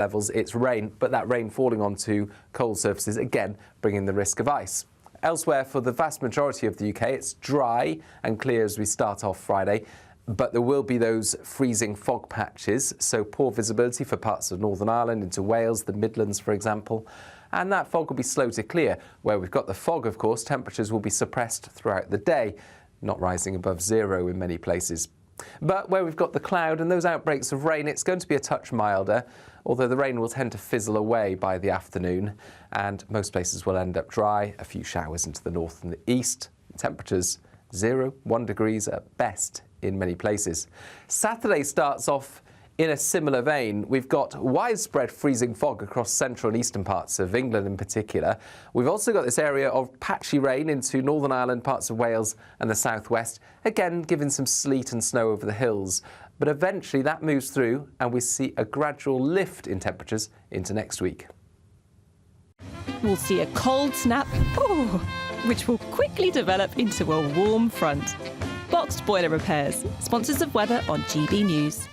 levels, it's rain, but that rain falling onto cold surfaces, again, bringing the risk of ice. Elsewhere, for the vast majority of the UK, it's dry and clear as we start off Friday, but there will be those freezing fog patches, so poor visibility for parts of Northern Ireland into Wales, the Midlands, for example. And that fog will be slow to clear. Where we've got the fog, of course, temperatures will be suppressed throughout the day, not rising above zero in many places. But where we've got the cloud and those outbreaks of rain, it's going to be a touch milder, although the rain will tend to fizzle away by the afternoon, and most places will end up dry, a few showers into the north and the east. Temperatures 0-1 degrees at best in many places. Saturday starts off in a similar vein. We've got widespread freezing fog across central and eastern parts of England in particular. We've also got this area of patchy rain into Northern Ireland, parts of Wales and the southwest, again giving some sleet and snow over the hills. But eventually that moves through and we see a gradual lift in temperatures into next week. We'll see a cold snap, which will quickly develop into a warm front. Boxed Boiler Repairs, sponsors of weather on GB News.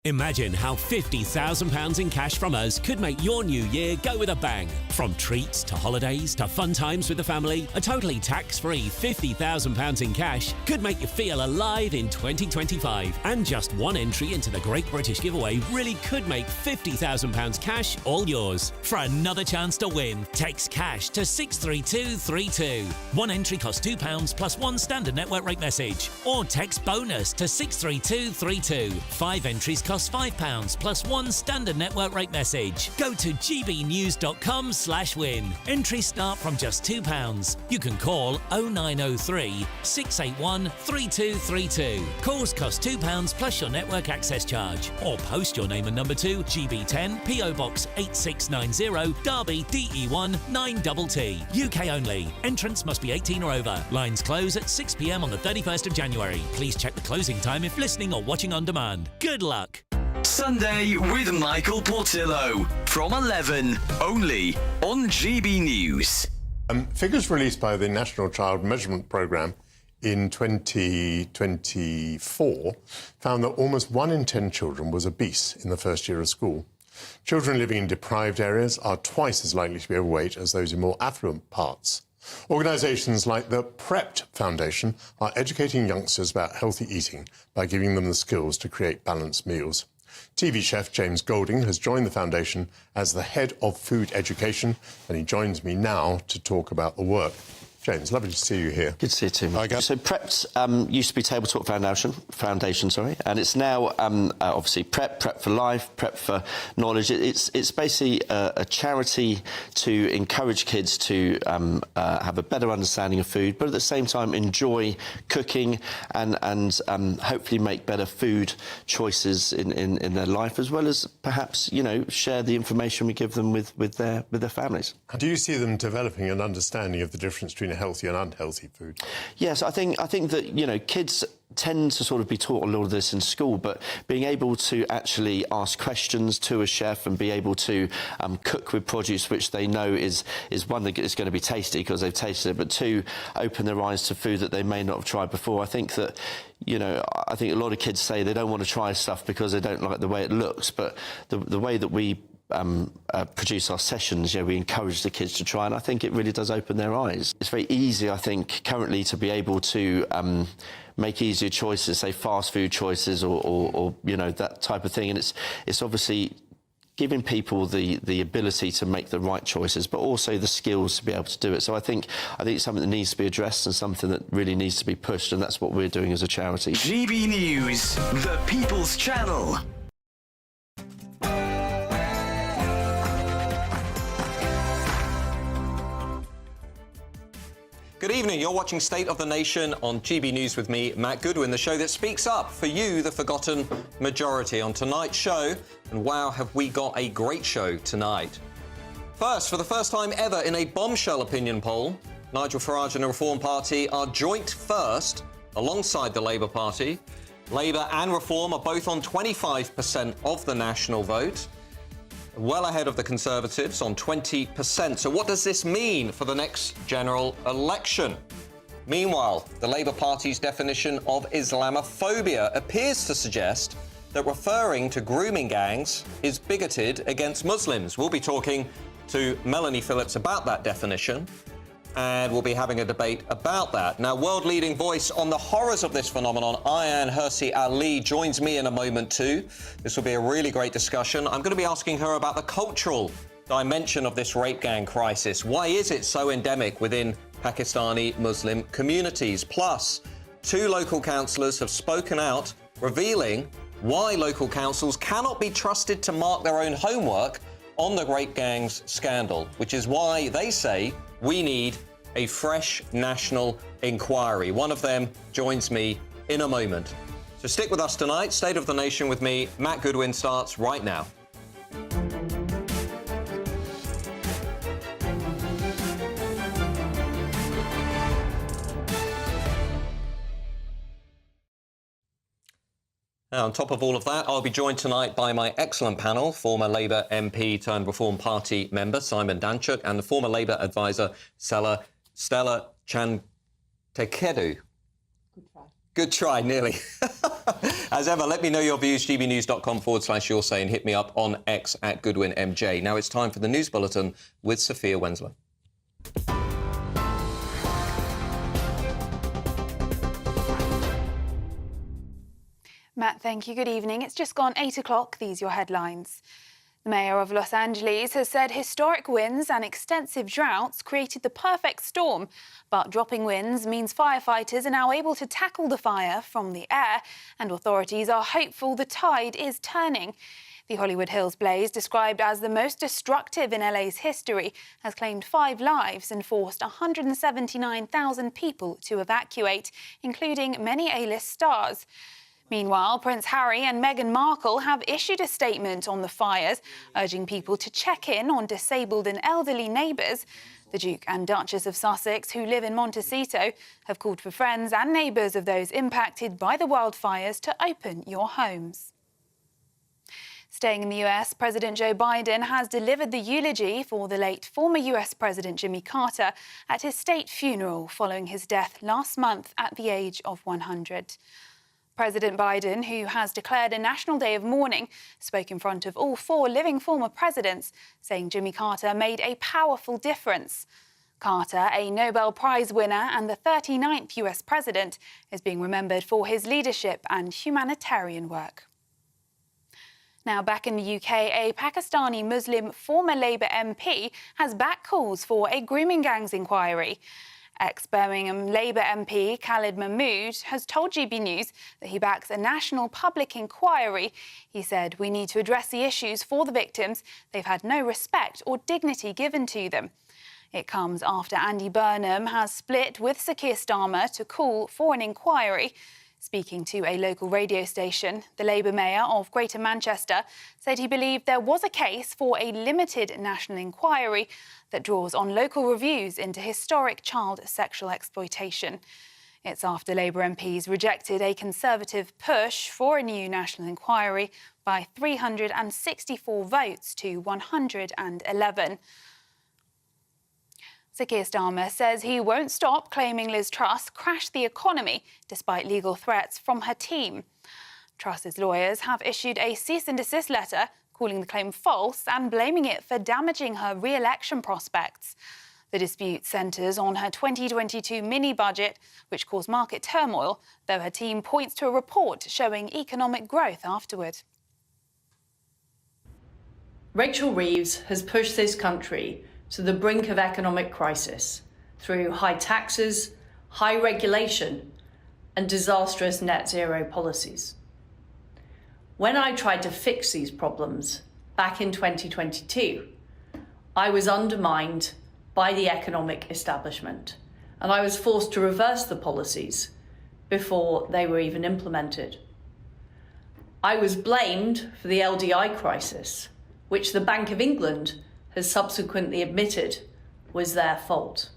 Imagine how £50,000 in cash from us could make your new year go with a bang. From treats to holidays to fun times with the family, a totally tax-free £50,000 in cash could make you feel alive in 2025. And just one entry into the Great British Giveaway really could make £50,000 cash all yours. For another chance to win, text cash to 63232. One entry costs £2 plus one standard network rate message. Or text bonus to 63232. 5 entries cost £5 plus one standard network rate message. Go to gbnews.com/win. Entries start from just £2. You can call 0903 681 3232. Calls cost £2 plus your network access charge. Or post your name and number to GB10 PO Box 8690 Derby DE1 9TT. UK only. Entrance must be 18 or over. Lines close at 6 p.m. on the 31st of January. Please check the closing time if listening or watching on demand. Good luck. Sunday with Michael Portillo from 11, only on GB News. Figures released by the National Child Measurement Programme in 2024 found that almost 1 in 10 children was obese in the first year of school. Children living in deprived areas are twice as likely to be overweight as those in more affluent parts. Organisations like the Prepped Foundation are educating youngsters about healthy eating by giving them the skills to create balanced meals. TV chef James Golding has joined the foundation as the head of food education, and he joins me now to talk about the work. James, lovely to see you here. Good to see you too. Hi, So Prepped used to be Table Talk Foundation, and it's now obviously Prep for Life, Prep for Knowledge. It's basically a charity to encourage kids to have a better understanding of food, but at the same time enjoy cooking and hopefully make better food choices in their life, as well as perhaps, you know, share the information we give them with their families. Do you see them developing an understanding of the difference between healthy and unhealthy food? Yes, I think that, you know, kids tend to sort of be taught a lot of this in school, but being able to actually ask questions to a chef and be able to cook with produce which they know is one, that is going to be tasty because they've tasted it, but two, open their eyes to food that they may not have tried before. I think that, you know, I think a lot of kids say they don't want to try stuff because they don't like the way it looks, but the way that we produce our sessions, you know, we encourage the kids to try, and I think it really does open their eyes. It's very easy, I think, currently to be able to make easier choices, say fast food choices or you know, that type of thing, and it's obviously giving people the ability to make the right choices, but also the skills to be able to do it. So I think it's something that needs to be addressed and something that really needs to be pushed, and that's what we're doing as a charity. GB News, the People's Channel. Good evening, you're watching State of the Nation on GB News with me, Matt Goodwin, the show that speaks up for you, the forgotten majority. On tonight's show, and wow, have we got a great show tonight. First, for the first time ever in a bombshell opinion poll, Nigel Farage and the Reform Party are joint first alongside the Labour Party. Labour and Reform are both on 25% of the national vote, well ahead of the Conservatives on 20%. So what does this mean for the next general election? Meanwhile, the Labour Party's definition of Islamophobia appears to suggest that referring to grooming gangs is bigoted against Muslims. We'll be talking to Melanie Phillips about that definition, and we'll be having a debate about that. Now, world-leading voice on the horrors of this phenomenon, Ayaan Hirsi Ali, joins me in a moment too. This will be a really great discussion. I'm going to be asking her about the cultural dimension of this rape gang crisis. Why is it so endemic within Pakistani Muslim communities? Plus, 2 local councillors have spoken out, revealing why local councils cannot be trusted to mark their own homework on the rape gangs scandal, which is why they say we need a fresh national inquiry. One of them joins me in a moment. So stick with us tonight. State of the Nation with me, Matt Goodwin, starts right now. Now, on top of all of that, I'll be joined tonight by my excellent panel, former Labour MP turned Reform Party member Simon Danchuk and the former Labour advisor Stella Chantekedu. Good try, nearly. As ever, let me know your views, gbnews.com/your say, and hit me up on X at GoodwinMJ. Now it's time for the News Bulletin with Sophia Wensler. Matt, thank you. Good evening. It's just gone 8 o'clock. These are your headlines. The mayor of Los Angeles has said historic winds and extensive droughts created the perfect storm. But dropping winds means firefighters are now able to tackle the fire from the air, and authorities are hopeful the tide is turning. The Hollywood Hills blaze, described as the most destructive in LA's history, has claimed 5 lives and forced 179,000 people to evacuate, including many A-list stars. Meanwhile, Prince Harry and Meghan Markle have issued a statement on the fires, urging people to check in on disabled and elderly neighbours. The Duke and Duchess of Sussex, who live in Montecito, have called for friends and neighbours of those impacted by the wildfires to open your homes. Staying in the US, President Joe Biden has delivered the eulogy for the late former US President Jimmy Carter at his state funeral following his death last month at the age of 100. President Biden, who has declared a national day of mourning, spoke in front of all 4 living former presidents, saying Jimmy Carter made a powerful difference. Carter, a Nobel Prize winner and the 39th US president, is being remembered for his leadership and humanitarian work. Now, back in the UK, a Pakistani Muslim former Labour MP has backed calls for a grooming gangs inquiry. Ex-Birmingham Labour MP Khalid Mahmood has told GB News that he backs a national public inquiry. He said, "We need to address the issues for the victims. They've had no respect or dignity given to them." It comes after Andy Burnham has split with Sir Keir Starmer to call for an inquiry. Speaking to a local radio station, the Labour mayor of Greater Manchester said he believed there was a case for a limited national inquiry that draws on local reviews into historic child sexual exploitation. It's after Labour MPs rejected a Conservative push for a new national inquiry by 364 votes to 111. Sir Keir Starmer says he won't stop claiming Liz Truss crashed the economy despite legal threats from her team. Truss's lawyers have issued a cease and desist letter calling the claim false and blaming it for damaging her re-election prospects. The dispute centres on her 2022 mini-budget, which caused market turmoil, though her team points to a report showing economic growth afterward. Rachel Reeves has pushed this country to the brink of economic crisis through high taxes, high regulation, and disastrous net zero policies. When I tried to fix these problems back in 2022, I was undermined by the economic establishment, and I was forced to reverse the policies before they were even implemented. I was blamed for the LDI crisis, which the Bank of England has subsequently admitted was their fault.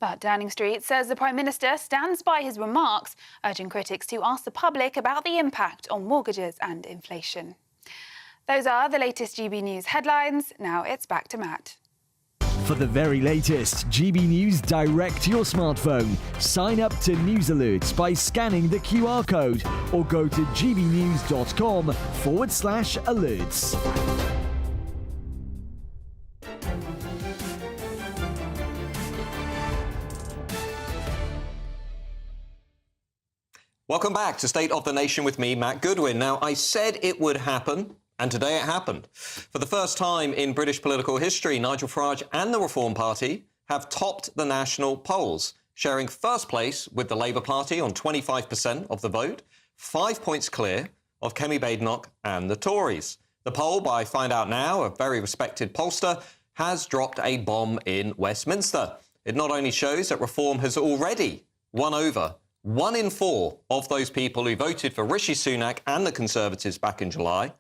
But Downing Street says the Prime Minister stands by his remarks, urging critics to ask the public about the impact on mortgages and inflation. Those are the latest GB News headlines. Now it's back to Matt. For the very latest GB News direct to your smartphone, sign up to News Alerts by scanning the QR code or go to gbnews.com/alerts. Welcome back to State of the Nation with me, Matt Goodwin. Now, I said it would happen, and today it happened. For the first time in British political history, Nigel Farage and the Reform Party have topped the national polls, sharing first place with the Labour Party on 25% of the vote, 5 points clear of Kemi Badenoch and the Tories. The poll by Find Out Now, a very respected pollster, has dropped a bomb in Westminster. It not only shows that Reform has already won over 1 in 4 of those people who voted for Rishi Sunak and the Conservatives back in July,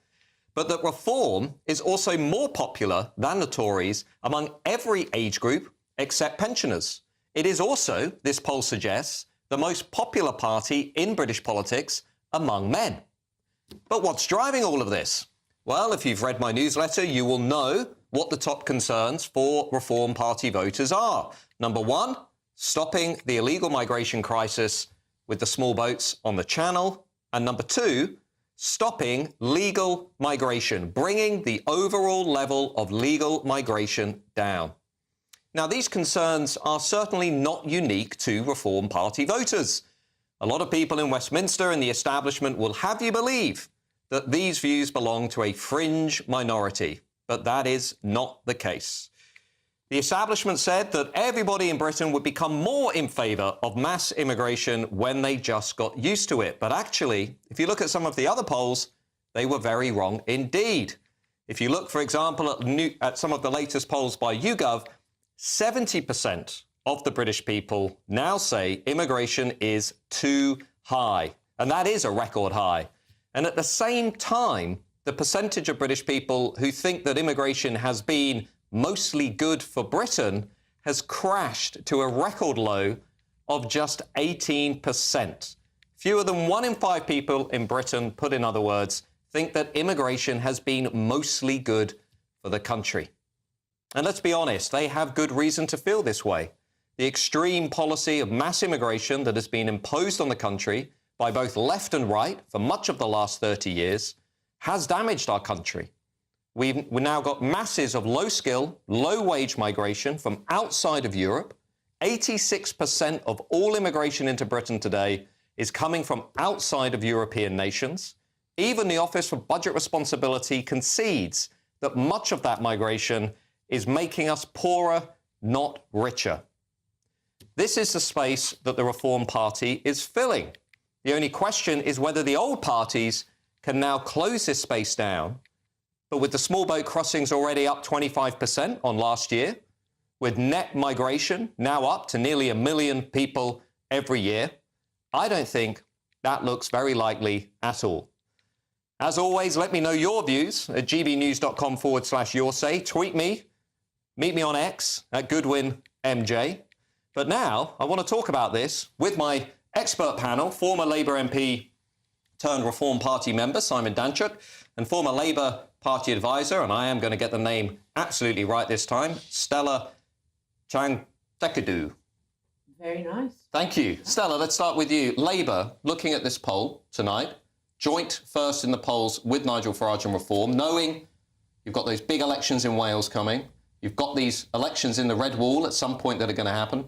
but that Reform is also more popular than the Tories among every age group except pensioners. It is also, this poll suggests, the most popular party in British politics among men. But what's driving all of this? Well, if you've read my newsletter, you will know what the top concerns for Reform Party voters are. Number 1, stopping the illegal migration crisis with the small boats on the Channel. And number 2, stopping legal migration, bringing the overall level of legal migration down. Now, these concerns are certainly not unique to Reform Party voters. A lot of people in Westminster and the establishment will have you believe that these views belong to a fringe minority, but that is not the case. The establishment said that everybody in Britain would become more in favour of mass immigration when they just got used to it. But actually, if you look at some of the other polls, they were very wrong indeed. If you look, for example, at some of the latest polls by YouGov, 70% of the British people now say immigration is too high. And that is a record high. And at the same time, the percentage of British people who think that immigration has been mostly good for Britain has crashed to a record low of just 18%. Fewer than 1 in 5 people in Britain, put in other words, think that immigration has been mostly good for the country. And let's be honest, they have good reason to feel this way. The extreme policy of mass immigration that has been imposed on the country by both left and right for much of the last 30 years has damaged our country. We've now got masses of low-skill, low-wage migration from outside of Europe. 86% of all immigration into Britain today is coming from outside of European nations. Even the Office for Budget Responsibility concedes that much of that migration is making us poorer, not richer. This is the space that the Reform Party is filling. The only question is whether the old parties can now close this space down. But with the small boat crossings already up 25% on last year, with net migration now up to nearly 1 million people every year, I don't think that looks very likely at all. As always, let me know your views at gbnews.com/yoursay. Tweet me, meet me on X at GoodwinMJ. But now I want to talk about this with my expert panel, former Labour MP turned Reform Party member Simon Danchuk, and former Labour Party advisor, and I am going to get the name absolutely right this time, Stella Changtekadu. Very nice. Thank you. Stella, let's start with you. Labour, looking at this poll tonight, joint first in the polls with Nigel Farage and Reform, knowing you've got those big elections in Wales coming, you've got these elections in the Red Wall at some point that are going to happen.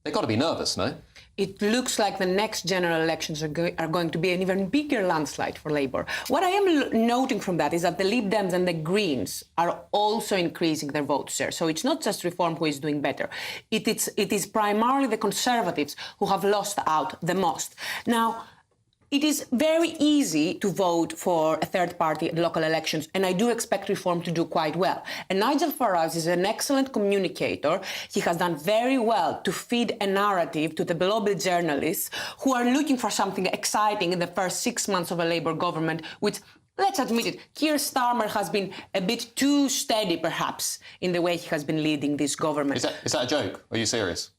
They've got to be nervous, no? It looks like the next general elections are going to be an even bigger landslide for Labour. What I am noting from that is that the Lib Dems and the Greens are also increasing their vote share. So it's not just Reform who is doing better. It is primarily the Conservatives who have lost out the most. Now, it is very easy to vote for a third party at local elections, and I do expect Reform to do quite well. And Nigel Farage is an excellent communicator. He has done very well to feed a narrative to the global journalists who are looking for something exciting in the first 6 months of a Labour government, which, let's admit it, Keir Starmer has been a bit too steady, perhaps, in the way he has been leading this government. Is that a joke? Are you serious?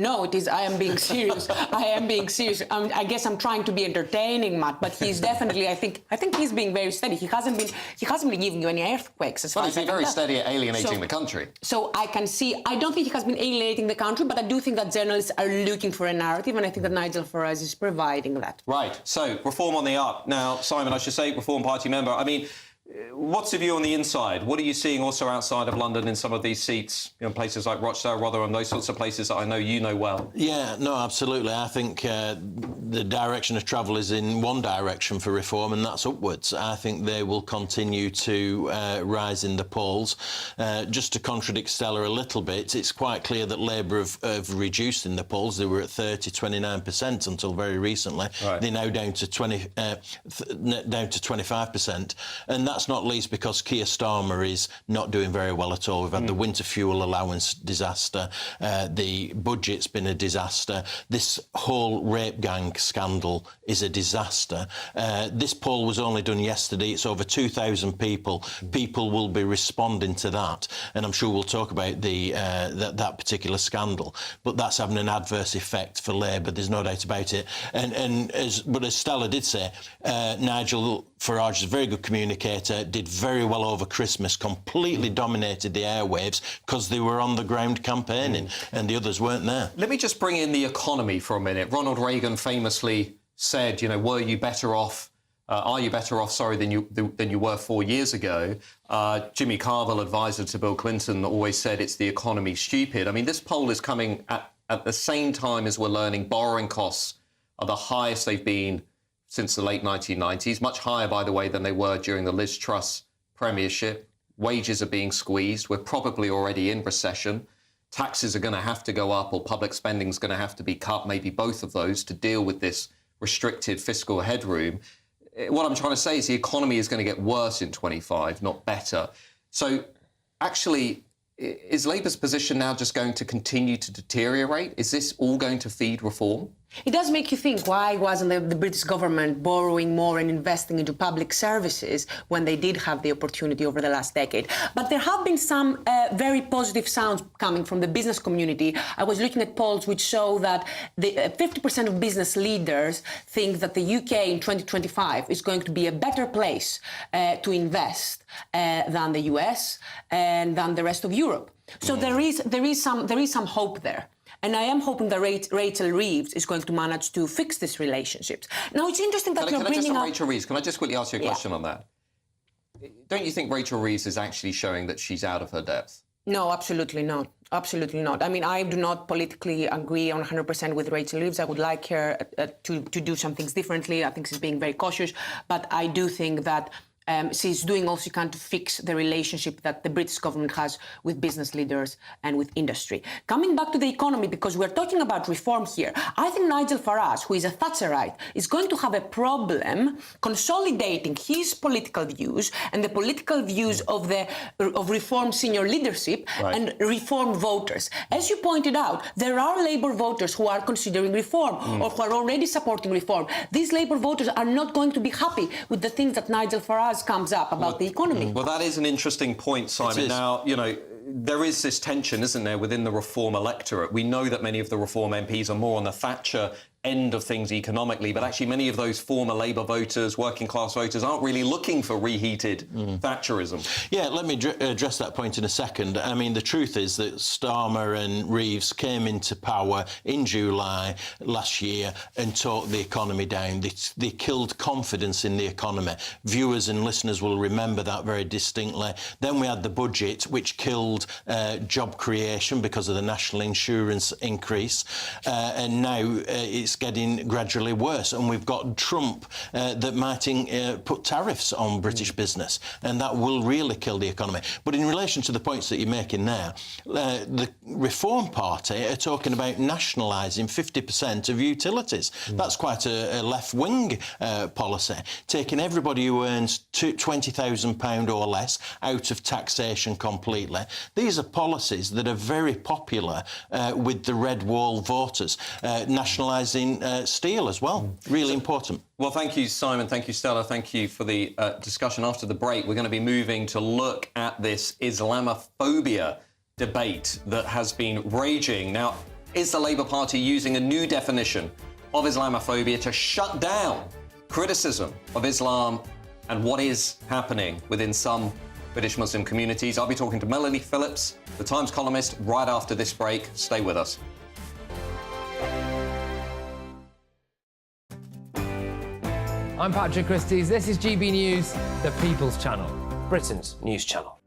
No, it is. I am being serious. I am being serious. I guess I'm trying to be entertaining, Matt, but he's definitely. I think he's being very steady. He hasn't been giving you any earthquakes. As well, far he's been very steady at alienating the country. So I can see. I don't think he has been alienating the country, but I do think that journalists are looking for a narrative, and I think that Nigel Farage is providing that. Right. So reform on the up. Now, Simon, I should say, Reform Party member. I mean, what's the view on the inside? What are you seeing also outside of London in some of these seats, places like Rochdale, Rotherham, those sorts of places that I know you know well? Yeah, no, absolutely. I think the direction of travel is in one direction for reform, and that's upwards. I think they will continue to rise in the polls. Just to contradict Stella a little bit, it's quite clear that Labour have reduced in the polls. They were at 29% until very recently. Right. They're now down to 25%, and that's not least because Keir Starmer is not doing very well at all. We've had the winter fuel allowance disaster. The budget's been a disaster. This whole rape gang scandal is a disaster. This poll was only done yesterday. It's over 2,000 people. People will be responding to that, and I'm sure we'll talk about that particular scandal. But that's having an adverse effect for Labour. There's no doubt about it. But as Stella did say, Nigel Farage is a very good communicator. Did very well over Christmas, completely dominated the airwaves because they were on the ground campaigning and the others weren't there. Let me just bring in the economy for a minute. Ronald Reagan famously said, are you better off than you were 4 years ago? Jimmy Carville, advisor to Bill Clinton, always said it's the economy stupid. I mean, this poll is coming at the same time as we're learning borrowing costs are the highest they've been since the late 1990s, much higher, by the way, than they were during the Liz Truss premiership. Wages are being squeezed. We're probably already in recession. Taxes are going to have to go up, or public spending is going to have to be cut, maybe both of those, to deal with this restricted fiscal headroom. What I'm trying to say is the economy is going to get worse in 25, not better. So actually, is Labour's position now just going to continue to deteriorate? Is this all going to feed reform? It does make you think, why wasn't the British government borrowing more and investing into public services when they did have the opportunity over the last decade? But there have been some very positive sounds coming from the business community. I was looking at polls which show that 50% of business leaders think that the UK in 2025 is going to be a better place to invest than the US and than the rest of Europe. So there is some hope there. And I am hoping that Rachel Reeves is going to manage to fix these relationships. Now, it's interesting that you're bringing up... Rachel Reeves, can I just quickly ask you a question on that? Don't you think Rachel Reeves is actually showing that she's out of her depth? No, absolutely not. Absolutely not. I mean, I do not politically agree on 100% with Rachel Reeves. I would like her to do some things differently. I think she's being very cautious. But I do think that she's doing all she can to fix the relationship that the British government has with business leaders and with industry. Coming back to the economy, because we're talking about reform here, I think Nigel Farage, who is a Thatcherite, is going to have a problem consolidating his political views and the political views of reform senior leadership and reform voters. As you pointed out, there are Labour voters who are considering reform or who are already supporting reform. These Labour voters are not going to be happy with the things that Nigel Farage comes up about the economy. Well, that is an interesting point, Simon. Now, there is this tension, isn't there, within the Reform electorate. We know that many of the Reform MPs are more on the Thatcher end of things economically, but actually many of those former Labour voters, working class voters, aren't really looking for reheated Thatcherism. Yeah, let me address that point in a second. I mean, the truth is that Starmer and Reeves came into power in July last year and talked the economy down. They killed confidence in the economy. Viewers and listeners will remember that very distinctly. Then we had the budget, which killed job creation because of the national insurance increase, and now it's getting gradually worse, and we've got Trump that might put tariffs on British business, and that will really kill the economy. But in relation to the points that you're making there, the Reform Party are talking about nationalising 50% of utilities. That's quite a left-wing policy, taking everybody who earns £20,000 or less out of taxation completely. These are policies that are very popular with the red wall voters, nationalising steel as well. Really important. Well, thank you, Simon. Thank you, Stella. Thank you for the discussion. After the break, we're going to be moving to look at this Islamophobia debate that has been raging. Now, Is the Labour Party using a new definition of Islamophobia to shut down criticism of Islam and what is happening within some British Muslim communities? I'll be talking to Melanie Phillips, the Times columnist, right after this break. Stay with us. I'm Patrick Christie's. This is GB News, the People's Channel, Britain's news channel.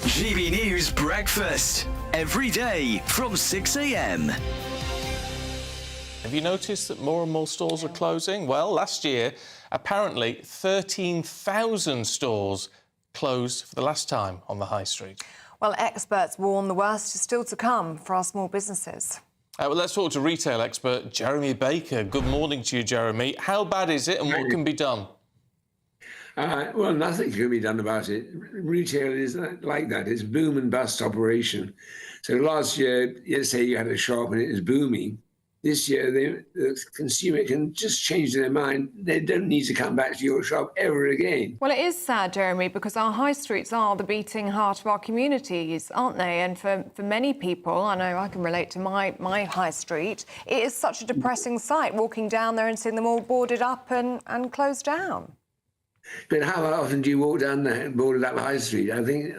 GB News Breakfast, every day from 6 a.m. Have you noticed that more and more stores are closing? Well, last year, apparently 13,000 stores closed for the last time on the high street. Well, experts warn the worst is still to come for our small businesses. Well, let's talk to retail expert Jeremy Baker. Good morning to you, Jeremy. How bad is it and what can be done? Well, nothing can be done about it. Retail is like that. It's a boom and bust operation. So last year, let's say you had a shop and it was booming. This year, the consumer can just change their mind. They don't need to come back to your shop ever again. Well, it is sad, Jeremy, because our high streets are the beating heart of our communities, aren't they? And for many people, I know I can relate to my high street, it is such a depressing sight, walking down there and seeing them all boarded up and closed down. But how often do you walk down the boarded up high street? I think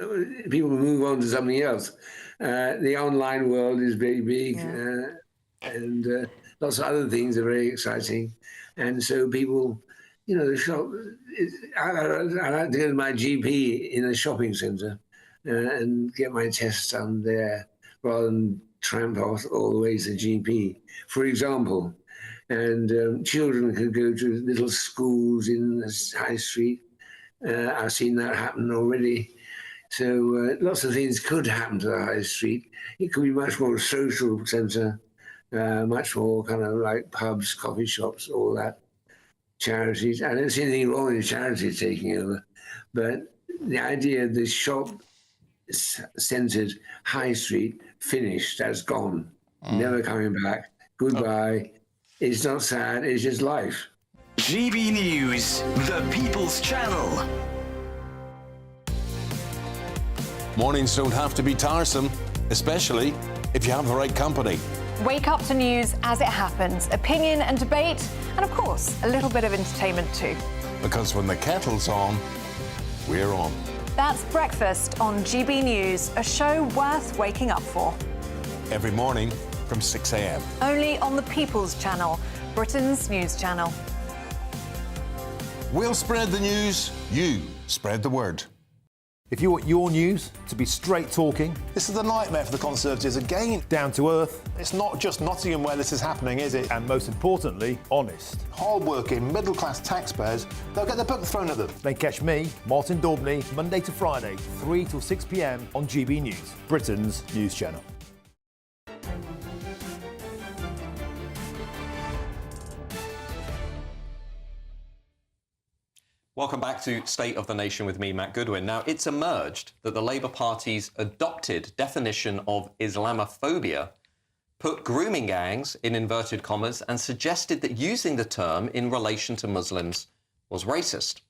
people move on to something else. The online world is very big. Yeah. And lots of other things are very exciting. And so people, you know, the shop, I like to go to my GP in a shopping centre and get my tests done there rather than tramp off all the way to the GP, for example. And children could go to little schools in the high street. I've seen that happen already. So lots of things could happen to the high street. It could be much more a social centre. Much more kind of like pubs, coffee shops, all that, charities. I don't see anything wrong with charities taking over, but the idea of the shop-centred high street finished, that's gone, never coming back, goodbye. It's not sad, it's just life. GB News, the People's Channel. Mornings don't have to be tiresome, especially if you have the right company. Wake up to news as it happens, opinion and debate, and of course, a little bit of entertainment too. Because when the kettle's on, we're on. That's Breakfast on GB News, a show worth waking up for. Every morning from 6 a.m. Only on the People's Channel, Britain's news channel. We'll spread the news, you spread the word. If you want your news to be straight talking... This is a nightmare for the Conservatives again. Down to earth. It's not just Nottingham where this is happening, is it? And most importantly, honest. Hard-working, middle-class taxpayers, they'll get their book thrown at them. Then catch me, Martin Daubney, Monday to Friday, 3 till 6 p.m. on GB News, Britain's news channel. Welcome back to State of the Nation with me, Matt Goodwin. Now, it's emerged that the Labour Party's adopted definition of Islamophobia put grooming gangs in inverted commas and suggested that using the term in relation to Muslims was racist.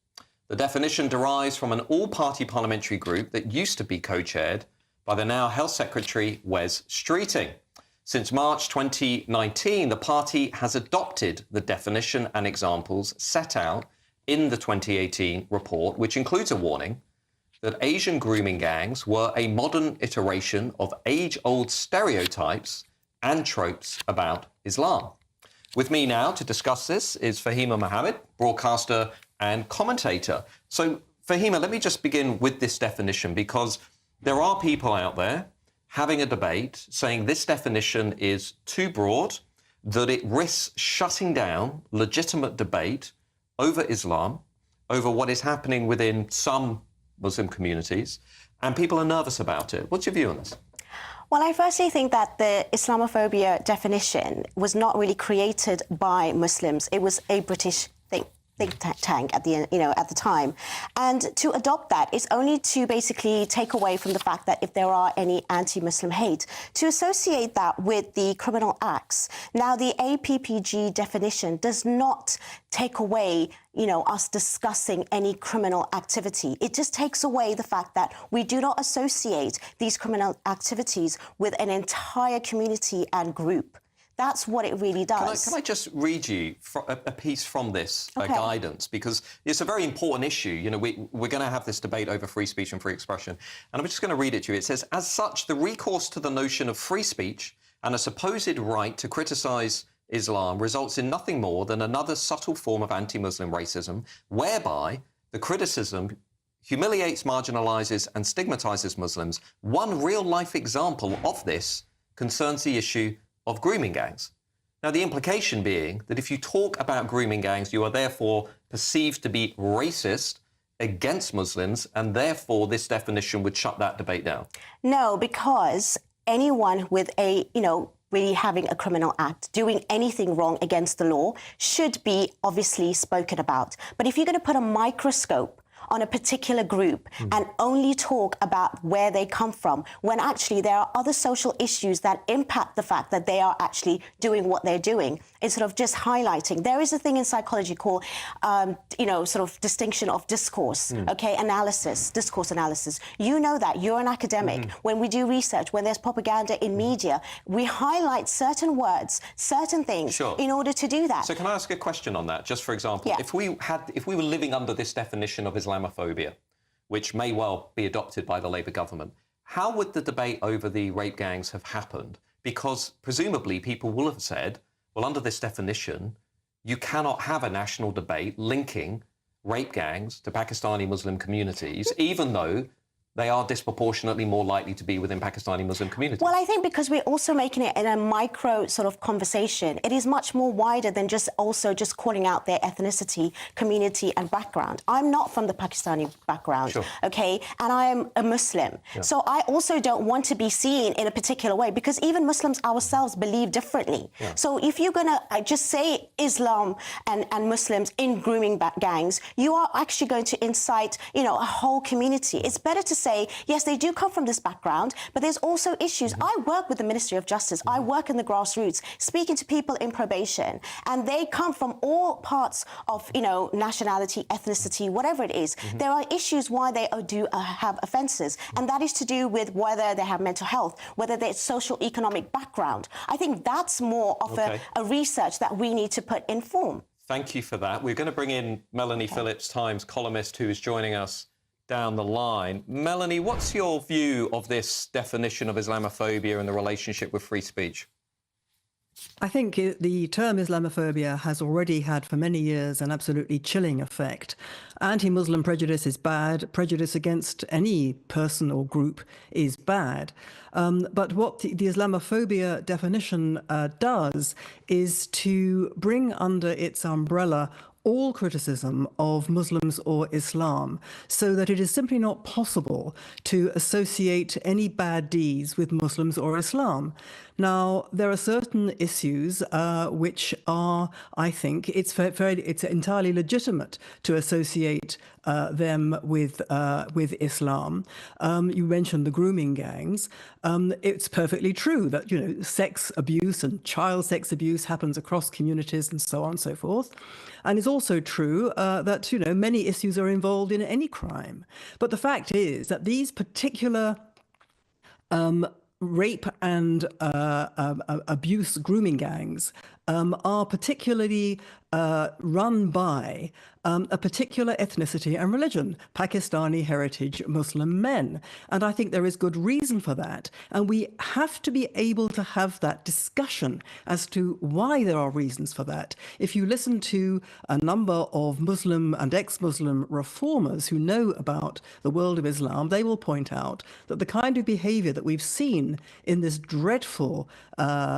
The definition derives from an all-party parliamentary group that used to be co-chaired by the now Health Secretary Wes Streeting. Since March 2019, the party has adopted the definition and examples set out in the 2018 report, which includes a warning that Asian grooming gangs were a modern iteration of age-old stereotypes and tropes about Islam. With me now to discuss this is Fahima Mohammed, broadcaster and commentator. So, Fahima, let me just begin with this definition, because there are people out there having a debate saying this definition is too broad, that it risks shutting down legitimate debate over Islam, over what is happening within some Muslim communities, and people are nervous about it. What's your view on this? Well, I firstly think that the Islamophobia definition was not really created by Muslims. It was a British thing. think tank at the time. And to adopt that is only to basically take away from the fact that if there are any anti-Muslim hate, to associate that with the criminal acts. Now, the APPG definition does not take away, us discussing any criminal activity. It just takes away the fact that we do not associate these criminal activities with an entire community and group. That's what it really does. Can I just read you a piece from this guidance? Because it's a very important issue. We're going to have this debate over free speech and free expression. And I'm just going to read it to you. It says, as such, the recourse to the notion of free speech and a supposed right to criticise Islam results in nothing more than another subtle form of anti-Muslim racism, whereby the criticism humiliates, marginalises and stigmatises Muslims. One real-life example of this concerns the issue of grooming gangs. Now, the implication being that if you talk about grooming gangs, you are therefore perceived to be racist against Muslims, and therefore this definition would shut that debate down. No, because anyone with a, really having a criminal act, doing anything wrong against the law, should be obviously spoken about. But if you're going to put a microscope on a particular group and only talk about where they come from, when actually there are other social issues that impact the fact that they are actually doing what they're doing, instead of just highlighting. There is a thing in psychology called, sort of distinction of discourse, analysis, discourse analysis. You know that, you're an academic. When we do research, when there's propaganda in media, we highlight certain words, certain things in order to do that. So can I ask a question on that? Just for example, if we were living under this definition of Islamophobia, which may well be adopted by the Labour government, how would the debate over the rape gangs have happened? Because presumably people will have said, well, under this definition, you cannot have a national debate linking rape gangs to Pakistani Muslim communities, even though they are disproportionately more likely to be within Pakistani Muslim communities. Well, I think because we're also making it in a micro sort of conversation, it is much more wider than just calling out their ethnicity, community and background. I'm not from the Pakistani background, and I am a Muslim. So I also don't want to be seen in a particular way, because even Muslims ourselves believe differently. So if you're going to just say Islam and Muslims in grooming gangs, you are actually going to incite, a whole community. It's better to say, yes, they do come from this background, but there's also issues. I work with the Ministry of Justice. I work in the grassroots, speaking to people in probation, and they come from all parts of, nationality, ethnicity, whatever it is. There are issues why they do have offences, and that is to do with whether they have mental health, whether their social economic background. I think that's more of a research that we need to put in form. Thank you for that. We're going to bring in Melanie Phillips, Times columnist, who is joining us down the line. Melanie, what's your view of this definition of Islamophobia and the relationship with free speech? I think the term Islamophobia has already had for many years an absolutely chilling effect. Anti-Muslim prejudice is bad. Prejudice against any person or group is bad. But what the Islamophobia definition does is to bring under its umbrella all criticism of Muslims or Islam, so that it is simply not possible to associate any bad deeds with Muslims or Islam. Now, there are certain issues which are, I think, it's entirely legitimate to associate them with Islam. You mentioned the grooming gangs. It's perfectly true that sex abuse and child sex abuse happens across communities and so on and so forth. And it's also true that many issues are involved in any crime. But the fact is that these particular rape and abuse grooming gangs are particularly run by a particular ethnicity and religion, Pakistani heritage Muslim men. And I think there is good reason for that. And we have to be able to have that discussion as to why there are reasons for that. If you listen to a number of Muslim and ex-Muslim reformers who know about the world of Islam, they will point out that the kind of behavior that we've seen in this dreadful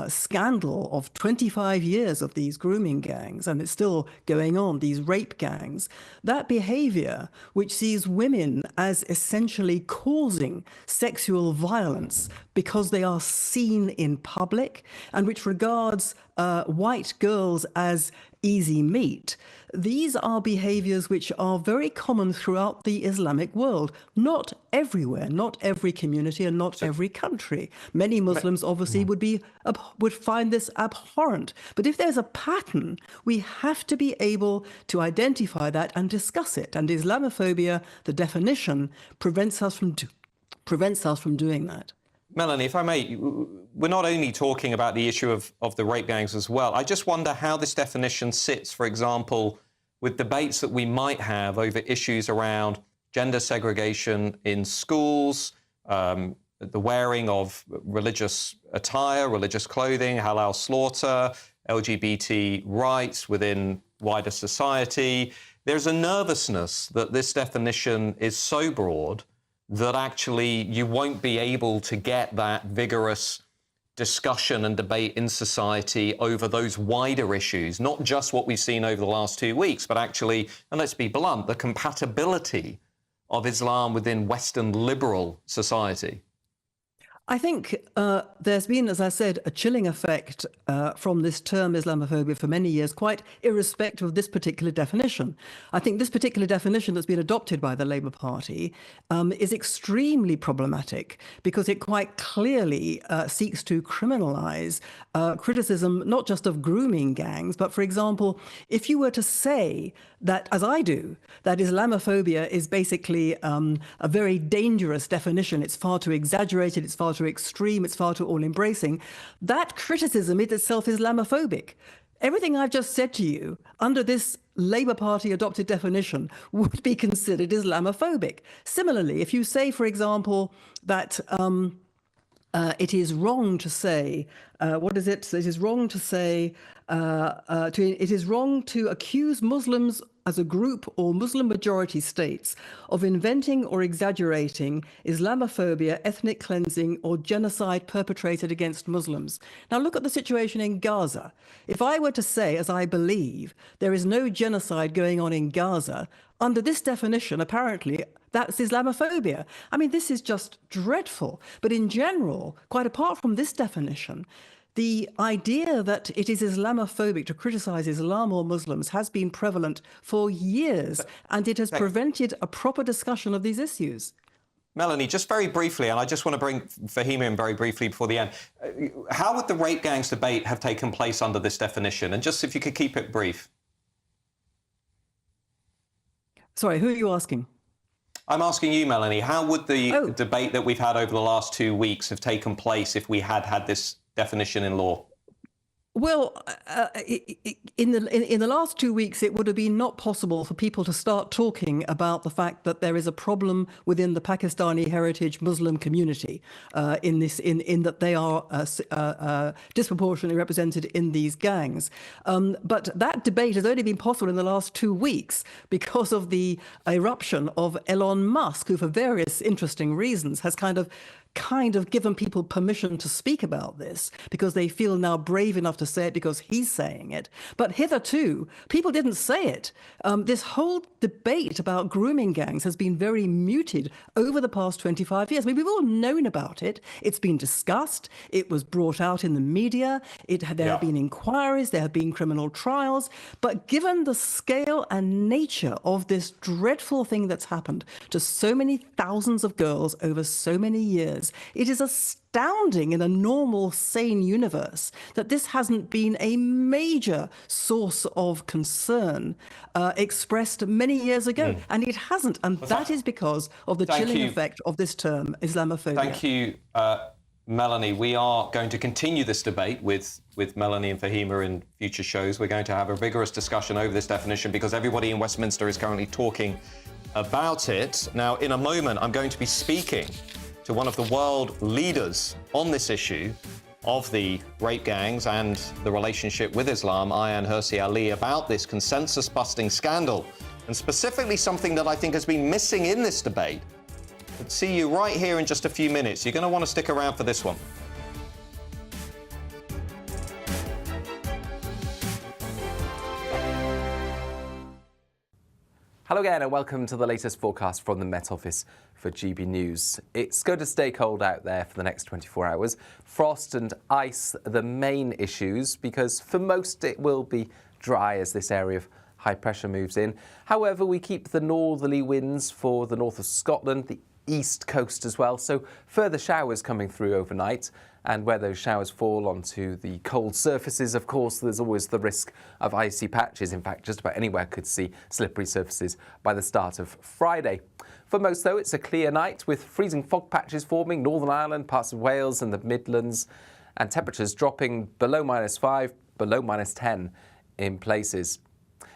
scandal of 25 years of these grooming gangs, and it's still going on, these rape gangs, that behavior which sees women as essentially causing sexual violence because they are seen in public, and which regards white girls as easy meat. These are behaviors which are very common throughout the Islamic world. Not everywhere, not every community and not every country. Many Muslims obviously would find this abhorrent. But if there's a pattern, we have to be able to identify that and discuss it. And Islamophobia, the definition, prevents us from doing that. Melanie, if I may, we're not only talking about the issue of the rape gangs as well. I just wonder how this definition sits, for example, with debates that we might have over issues around gender segregation in schools, the wearing of religious attire, religious clothing, halal slaughter, LGBT rights within wider society. There's a nervousness that this definition is so broad that actually you won't be able to get that vigorous discussion and debate in society over those wider issues, not just what we've seen over the last 2 weeks, but actually, and let's be blunt, the compatibility of Islam within Western liberal society. I think there's been, as I said, a chilling effect from this term Islamophobia for many years, quite irrespective of this particular definition. I think this particular definition that's been adopted by the Labour Party is extremely problematic because it quite clearly seeks to criminalise criticism, not just of grooming gangs, but, for example, if you were to say that, as I do, that Islamophobia is basically a very dangerous definition, it's far too exaggerated, it's far too extreme, it's far too all-embracing, that criticism is itself Islamophobic. Everything I've just said to you, under this Labour Party adopted definition, would be considered Islamophobic. Similarly, if you say, for example, that it is wrong to say, what is it? It is wrong to say, it is wrong to accuse Muslims as a group or Muslim majority states of inventing or exaggerating Islamophobia, ethnic cleansing, or genocide perpetrated against Muslims. Now look at the situation in Gaza. If I were to say, as I believe, there is no genocide going on in Gaza, under this definition, apparently, that's Islamophobia. I mean, this is just dreadful. But in general, quite apart from this definition, the idea that it is Islamophobic to criticize Islam or Muslims has been prevalent for years, and it has prevented a proper discussion of these issues. Melanie, just very briefly, and I just want to bring Fahima in very briefly before the end. How would the rape gangs debate have taken place under this definition? And just if you could keep it brief. Sorry, who are you asking? I'm asking you, Melanie. How would the debate that we've had over the last 2 weeks have taken place if we had had this definition in law? Well, in the last 2 weeks, it would have been not possible for people to start talking about the fact that there is a problem within the Pakistani heritage Muslim community in that they are disproportionately represented in these gangs. But that debate has only been possible in the last 2 weeks because of the eruption of Elon Musk, who, for various interesting reasons, has kind of given people permission to speak about this because they feel now brave enough to say it because he's saying it. But hitherto, people didn't say it. This whole debate about grooming gangs has been very muted over the past 25 years. I mean, we've all known about it. It's been discussed. It was brought out in the media. There have been inquiries. There have been criminal trials. But given the scale and nature of this dreadful thing that's happened to so many thousands of girls over so many years, it is astounding in a normal, sane universe that this hasn't been a major source of concern expressed many years ago. And it hasn't. And that is because of the chilling effect of this term, Islamophobia. Thank you, Melanie. We are going to continue this debate with Melanie and Fahima in future shows. We're going to have a vigorous discussion over this definition because everybody in Westminster is currently talking about it. Now, in a moment, I'm going to be speaking to one of the world leaders on this issue of the rape gangs and the relationship with Islam, Ayaan Hirsi Ali, about this consensus-busting scandal, and specifically something that I think has been missing in this debate. I'll see you right here in just a few minutes. You're going to want to stick around for this one. Hello again and welcome to the latest forecast from the Met Office for GB News. It's going to stay cold out there for the next 24 hours. Frost and ice are the main issues because for most it will be dry as this area of high pressure moves in. However, we keep the northerly winds for the north of Scotland, the east coast as well, so further showers coming through overnight. And where those showers fall onto the cold surfaces, of course, there's always the risk of icy patches. In fact, just about anywhere could see slippery surfaces by the start of Friday. For most, though, it's a clear night with freezing fog patches forming Northern Ireland, parts of Wales and the Midlands, and temperatures dropping below -5, below -10 in places.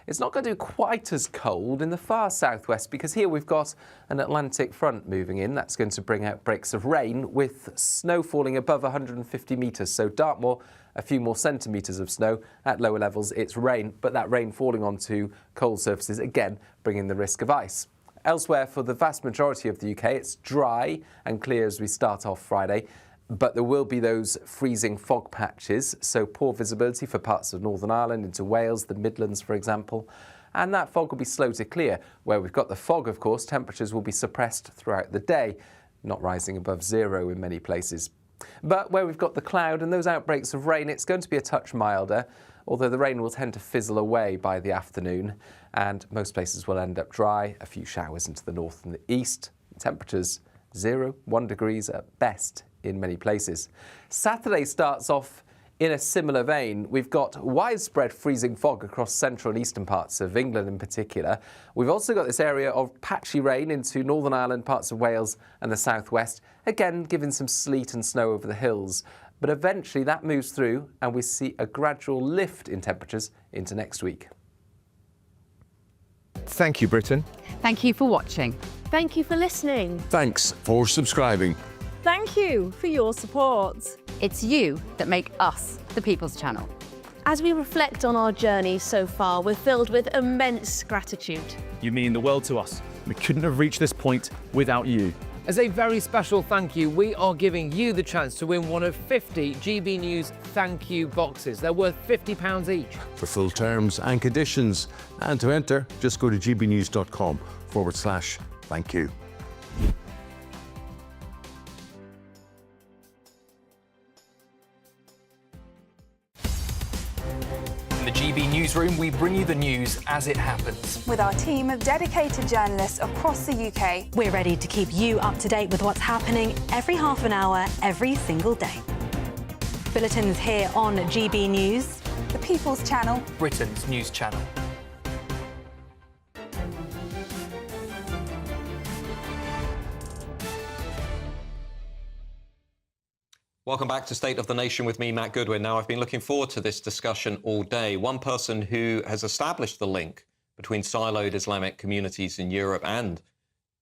It's not going to be quite as cold in the far southwest because here we've got an Atlantic front moving in. That's going to bring out breaks of rain with snow falling above 150 metres. So Dartmoor, a few more centimetres of snow. At lower levels, it's rain, but that rain falling onto cold surfaces, again, bringing the risk of ice. Elsewhere, for the vast majority of the UK, it's dry and clear as we start off Friday. But there will be those freezing fog patches, so poor visibility for parts of Northern Ireland into Wales, the Midlands, for example. And that fog will be slow to clear. Where we've got the fog, of course, temperatures will be suppressed throughout the day, not rising above 0 in many places. But where we've got the cloud and those outbreaks of rain, it's going to be a touch milder, although the rain will tend to fizzle away by the afternoon. And most places will end up dry, a few showers into the north and the east. Temperatures 0, 1 degrees at best in many places. Saturday starts off in a similar vein. We've got widespread freezing fog across central and eastern parts of England in particular. We've also got this area of patchy rain into Northern Ireland, parts of Wales and the southwest, again giving some sleet and snow over the hills. But eventually that moves through and we see a gradual lift in temperatures into next week. Thank you, Britain. Thank you for watching. Thank you for listening. Thanks for subscribing. Thank you for your support. It's you that make us the People's Channel. As we reflect on our journey so far, we're filled with immense gratitude. You mean the world to us. We couldn't have reached this point without you. As a very special thank you, we are giving you the chance to win one of 50 GB News thank you boxes. They're worth £50 each. For full terms and conditions, and to enter, just go to gbnews.com/thank you. In the GB Newsroom, we bring you the news as it happens. With our team of dedicated journalists across the UK, we're ready to keep you up to date with what's happening every half an hour, every single day. Bulletins here on GB News, the People's Channel, Britain's news channel. Welcome back to State of the Nation with me, Matt Goodwin. Now, I've been looking forward to this discussion all day. One person who has established the link between siloed Islamic communities in Europe and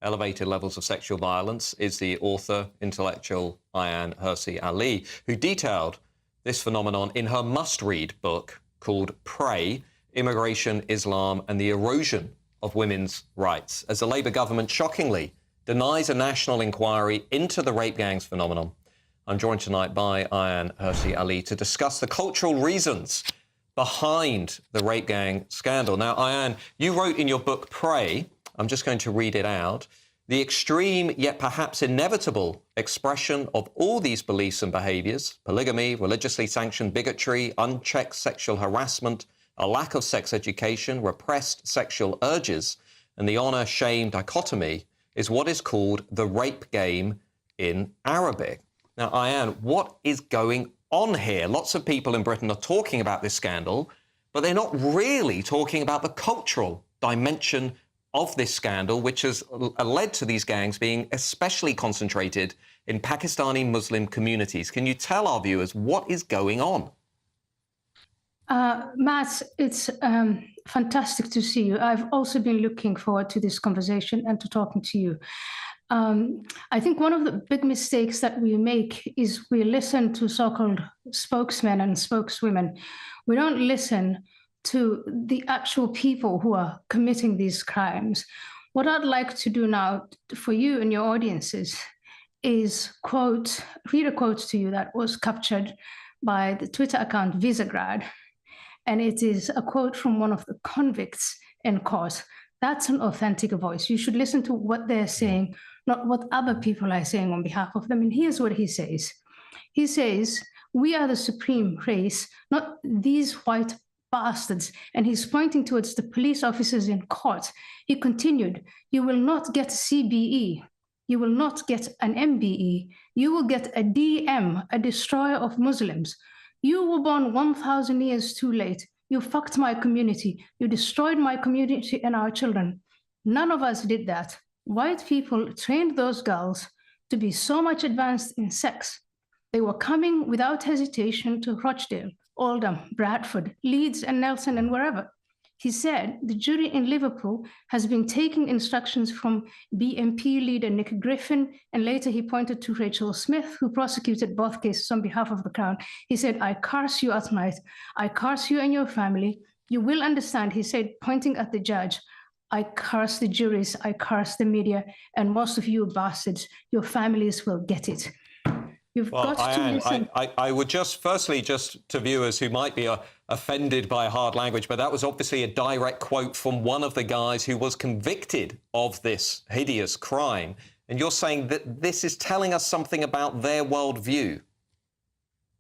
elevated levels of sexual violence is the author, intellectual Ayaan Hirsi Ali, who detailed this phenomenon in her must-read book called Prey, Immigration, Islam and the Erosion of Women's Rights, as the Labour government shockingly denies a national inquiry into the rape gangs phenomenon. I'm joined tonight by Ayaan Hirsi Ali to discuss the cultural reasons behind the rape gang scandal. Now, Ayaan, you wrote in your book Prey, I'm just going to read it out, the extreme yet perhaps inevitable expression of all these beliefs and behaviours, polygamy, religiously sanctioned bigotry, unchecked sexual harassment, a lack of sex education, repressed sexual urges, and the honour-shame dichotomy is what is called the rape game in Arabic. Now, Ayaan, what is going on here? Lots of people in Britain are talking about this scandal, but they're not really talking about the cultural dimension of this scandal, which has led to these gangs being especially concentrated in Pakistani Muslim communities. Can you tell our viewers what is going on? Matt, it's fantastic to see you. I've also been looking forward to this conversation and to talking to you. I think one of the big mistakes that we make is we listen to so-called spokesmen and spokeswomen. We don't listen to the actual people who are committing these crimes. What I'd like to do now for you and your audiences is read a quote to you that was captured by the Twitter account Visegrad. And it is a quote from one of the convicts in court That's an authentic voice. You should listen to what they're saying, not what other people are saying on behalf of them. And here's what he says. He says, we are the supreme race, not these white bastards. And he's pointing towards the police officers in court. He continued, you will not get CBE. You will not get an MBE. You will get a DM, a destroyer of Muslims. You were born 1,000 years too late. You fucked my community. You destroyed my community and our children. None of us did that. White people trained those girls to be so much advanced in sex. They were coming without hesitation to Rochdale, Oldham, Bradford, Leeds, and Nelson, and wherever. He said the jury in Liverpool has been taking instructions from BNP leader Nick Griffin, and later he pointed to Rachel Smith, who prosecuted both cases on behalf of the Crown. He said, I curse you at night. I curse you and your family. You will understand, he said, pointing at the judge. I curse the juries, I curse the media, and most of you bastards, your families will get it. You've got to listen. I would just, firstly, just to viewers who might be offended by hard language, but that was obviously a direct quote from one of the guys who was convicted of this hideous crime. And you're saying that this is telling us something about their worldview.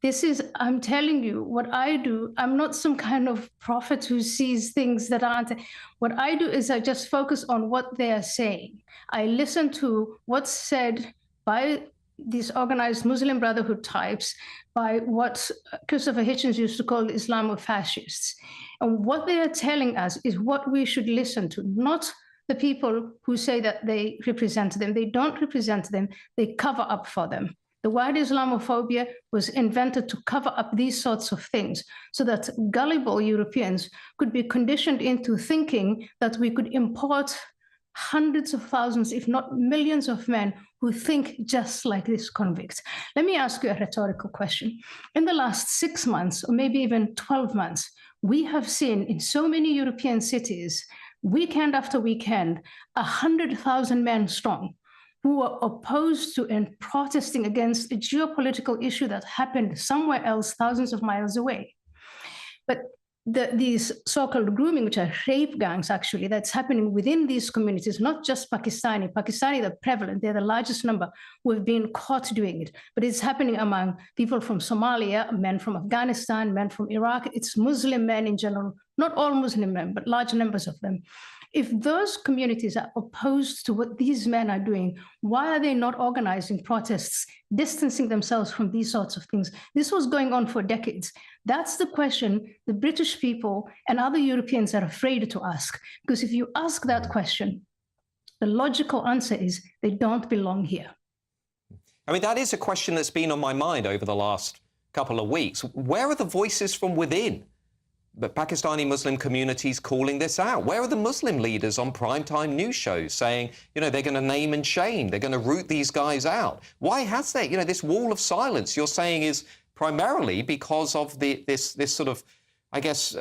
This is, I'm telling you, what I do. I'm not some kind of prophet who sees things that aren't. What I do is I just focus on what they are saying. I listen to what's said by these organized Muslim Brotherhood types, by what Christopher Hitchens used to call the Islamofascists. And what they are telling us is what we should listen to, not the people who say that they represent them. They don't represent them, they cover up for them. The word Islamophobia was invented to cover up these sorts of things so that gullible Europeans could be conditioned into thinking that we could import hundreds of thousands, if not millions of men who think just like this convict. Let me ask you a rhetorical question. In the last 6 months, or maybe even 12 months, we have seen in so many European cities, weekend after weekend, 100,000 men strong who are opposed to and protesting against a geopolitical issue that happened somewhere else, thousands of miles away. But these so-called grooming, which are rape gangs, actually, that's happening within these communities, not just Pakistani. Pakistani, they're prevalent. They're the largest number who have been caught doing it. But it's happening among people from Somalia, men from Afghanistan, men from Iraq. It's Muslim men in general, not all Muslim men, but large numbers of them. If those communities are opposed to what these men are doing, why are they not organizing protests, distancing themselves from these sorts of things? This was going on for decades. That's the question the British people and other Europeans are afraid to ask. Because if you ask that question, the logical answer is they don't belong here. I mean, that is a question that's been on my mind over the last couple of weeks. Where are the voices from within the Pakistani Muslim communities calling this out? Where are the Muslim leaders on primetime news shows saying, you know, they're going to name and shame, they're going to root these guys out? Why has there, you know, this wall of silence you're saying is primarily because of this sort of, I guess,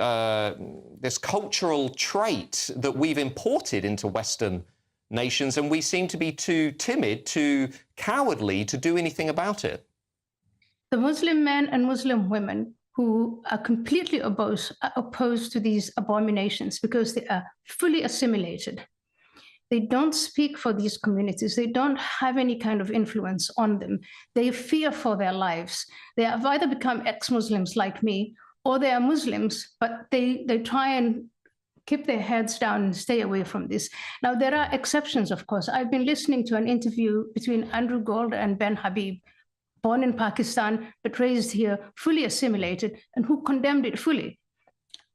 this cultural trait that we've imported into Western nations, and we seem to be too timid, too cowardly to do anything about it? The Muslim men and Muslim women who are completely opposed to these abominations because they are fully assimilated. They don't speak for these communities. They don't have any kind of influence on them. They fear for their lives. They have either become ex-Muslims like me, or they are Muslims, but they try and keep their heads down and stay away from this. Now, there are exceptions, of course. I've been listening to an interview between Andrew Gold and Ben Habib, born in Pakistan, but raised here, fully assimilated, and who condemned it fully.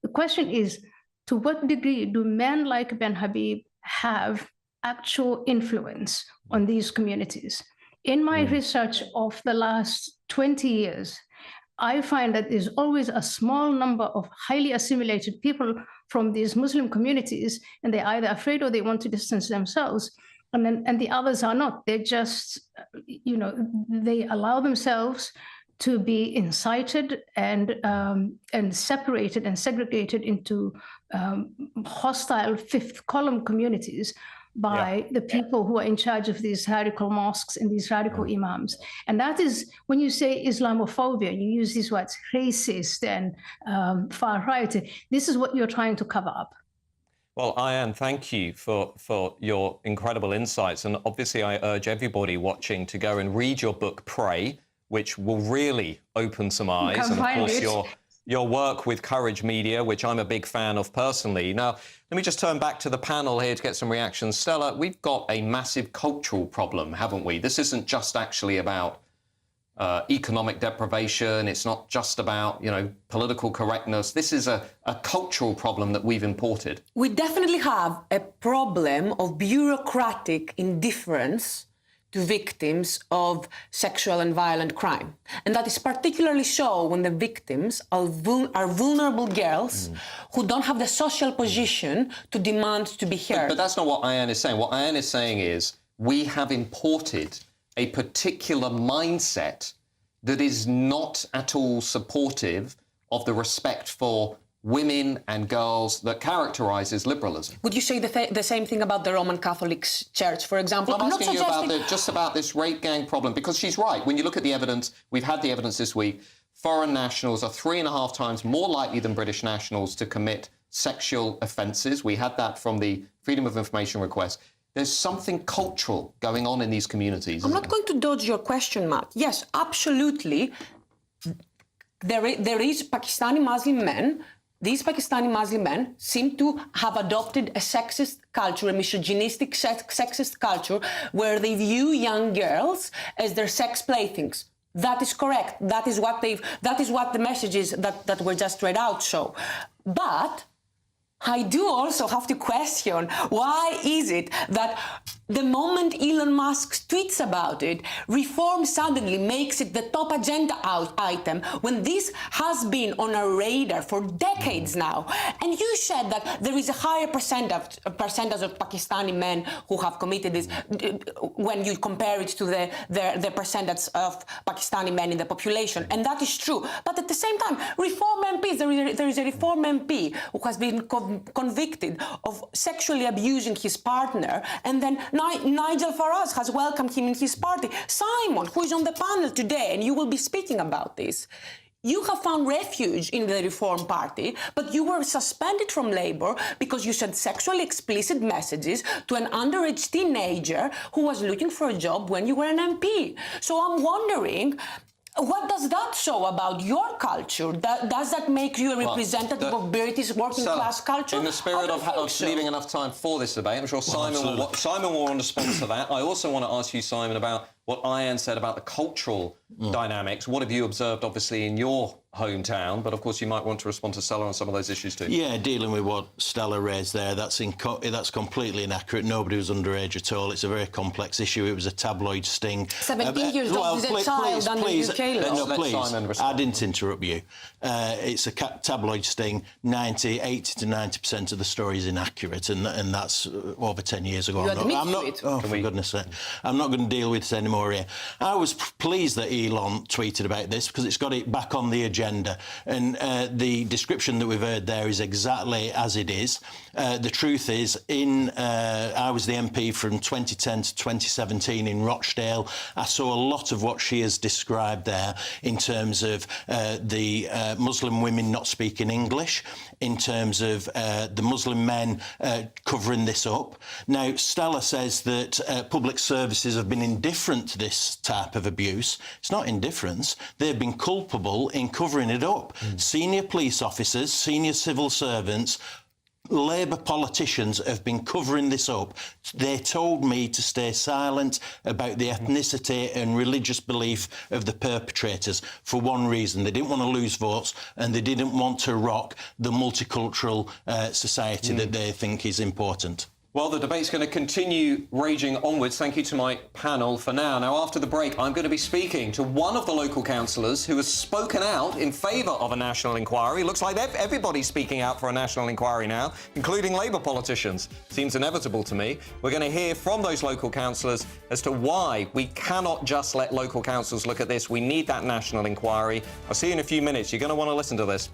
The question is, to what degree do men like Ben Habib have actual influence on these communities? In my research of the last 20 years, I find that there's always a small number of highly assimilated people from these Muslim communities, and they're either afraid or they want to distance themselves. And the others are not. They're just, you know, they allow themselves to be incited and separated and segregated into hostile fifth column communities by the people who are in charge of these radical mosques and these radical imams. And that is, when you say Islamophobia, you use these words, racist and far right, this is what you're trying to cover up. Well, Ayan, thank you for your incredible insights. And obviously, I urge everybody watching to go and read your book, Pray, which will really open some eyes. And of course, your work with Courage Media, which I'm a big fan of personally. Now, let me just turn back to the panel here to get some reactions. Stella, we've got a massive cultural problem, haven't we? This isn't just actually about economic deprivation. It's not just about, political correctness. This is a cultural problem that we've imported. We definitely have a problem of bureaucratic indifference to victims of sexual and violent crime. And that is particularly so when the victims are vulnerable girls who don't have the social position to demand to be heard. But that's not what Ayan is saying. What Ayan is saying is we have imported a particular mindset that is not at all supportive of the respect for women and girls that characterises liberalism. Would you say the same thing about the Roman Catholic Church, for example? Well, I'm asking you about just about this rape gang problem, because she's right. When you look at the evidence, we've had the evidence this week, foreign nationals are 3.5 times more likely than British nationals to commit sexual offences. We had that from the Freedom of Information request. There's something cultural going on in these communities. I'm not going to dodge your question, Matt. Yes, absolutely. There is Pakistani Muslim men. These Pakistani Muslim men seem to have adopted a sexist culture, a misogynistic sexist culture, where they view young girls as their sex playthings. That is correct. That is what the messages that were just read out show. But I do also have to question, why is it that the moment Elon Musk tweets about it, reform suddenly makes it the top agenda item, when this has been on our radar for decades now? And you said that there is a higher percentage of Pakistani men who have committed this when you compare it to the percentage of Pakistani men in the population. And that is true. But at the same time, reform MPs, there is a reform MP who has been convicted of sexually abusing his partner, and then Nigel Farage has welcomed him in his party. Simon, who is on the panel today, and you will be speaking about this, you have found refuge in the Reform Party, but you were suspended from Labour because you sent sexually explicit messages to an underage teenager who was looking for a job when you were an MP. So I'm wondering, what does that show about your culture? Does that make you a representative of British working class culture? In the spirit of leaving enough time for this debate, I'm sure Simon will want to respond to that. I also want to ask you, Simon, about what Ayan said about the cultural dynamics. What have you observed, obviously, in your hometown? But, of course, you might want to respond to Stella on some of those issues too. Yeah, dealing with what Stella raised there, that's completely inaccurate. Nobody was underage at all. It's a very complex issue. It was a tabloid sting. 17 years old is a child under UK law. No, please, I didn't interrupt you. It's a tabloid sting. 80 to 90% of the story is inaccurate, and that's over 10 years ago. You admit to it. Oh, for goodness sake. I'm not going to deal with this anymore here. I was pleased that Elon tweeted about this because it's got it back on the agenda, and the description that we've heard there is exactly as it is. The truth is, I was the MP from 2010 to 2017 in Rochdale. I saw a lot of what she has described there in terms of the Muslim women not speaking English, in terms of the Muslim men covering this up. Now, Stella says that public services have been indifferent to this type of abuse. It's not indifference. They've been culpable in covering it up. Senior police officers, senior civil servants, Labour politicians have been covering this up. They told me to stay silent about the ethnicity and religious belief of the perpetrators for one reason. They didn't want to lose votes, and they didn't want to rock the multicultural society that they think is important. Well, the debate's going to continue raging onwards. Thank you to my panel for now. Now, after the break, I'm going to be speaking to one of the local councillors who has spoken out in favour of a national inquiry. Looks like everybody's speaking out for a national inquiry now, including Labour politicians. Seems inevitable to me. We're going to hear from those local councillors as to why we cannot just let local councils look at this. We need that national inquiry. I'll see you in a few minutes. You're going to want to listen to this.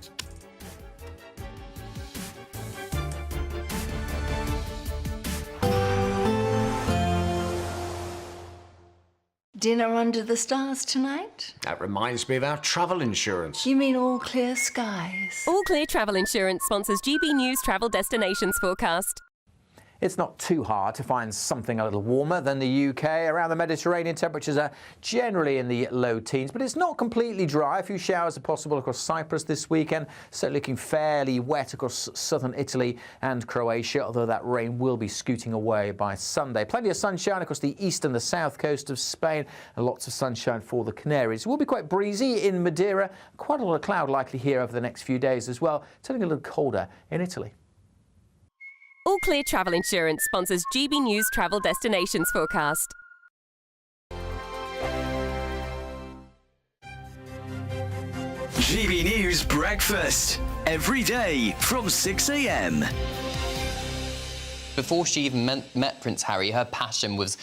Dinner under the stars tonight? That reminds me of our travel insurance. You mean all clear skies? All Clear Travel Insurance sponsors GB News travel destinations forecast. It's not too hard to find something a little warmer than the UK. Around the Mediterranean, temperatures are generally in the low teens, but it's not completely dry. A few showers are possible across Cyprus this weekend. So looking fairly wet across southern Italy and Croatia, although that rain will be scooting away by Sunday. Plenty of sunshine across the east and the south coast of Spain, and lots of sunshine for the Canaries. It will be quite breezy in Madeira. Quite a lot of cloud likely here over the next few days as well, turning a little colder in Italy. All Clear Travel Insurance sponsors GB News travel destinations forecast. GB News Breakfast. Every day from 6 a.m. Before she even met Prince Harry, her passion was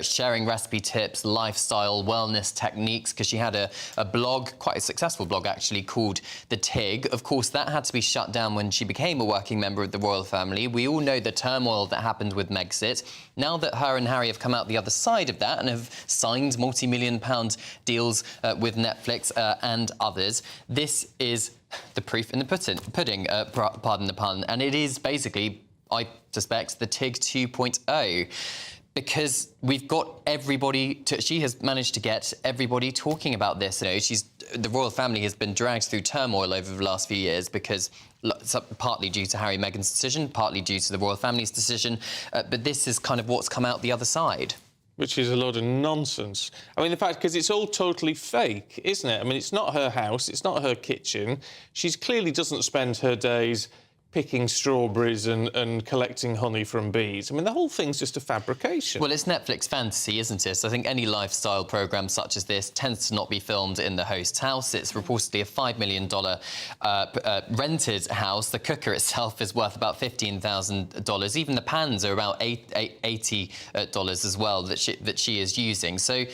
sharing recipe tips, lifestyle, wellness techniques, because she had a blog, quite a successful blog actually, called The Tig. Of course, that had to be shut down when she became a working member of the royal family. We all know the turmoil that happened with Megxit. Now that her and Harry have come out the other side of that and have signed multi-million-pound deals with Netflix and others, this is the proof in the pudding, pardon the pun, and it is basically, I suspect, the TIG 2.0, because we've got everybody, she has managed to get everybody talking about this. You know, the royal family has been dragged through turmoil over the last few years because partly due to Harry and Meghan's decision, partly due to the royal family's decision, but this is kind of what's come out the other side. Which is a load of nonsense. I mean, the fact, because it's all totally fake, isn't it? I mean, it's not her house, it's not her kitchen. She clearly doesn't spend her days picking strawberries and collecting honey from bees. I mean, the whole thing's just a fabrication. Well, it's Netflix fantasy, isn't it? So I think any lifestyle programme such as this tends to not be filmed in the host's house. It's reportedly a $5 million rented house. The cooker itself is worth about $15,000. Even the pans are about $80 as well that she is using. So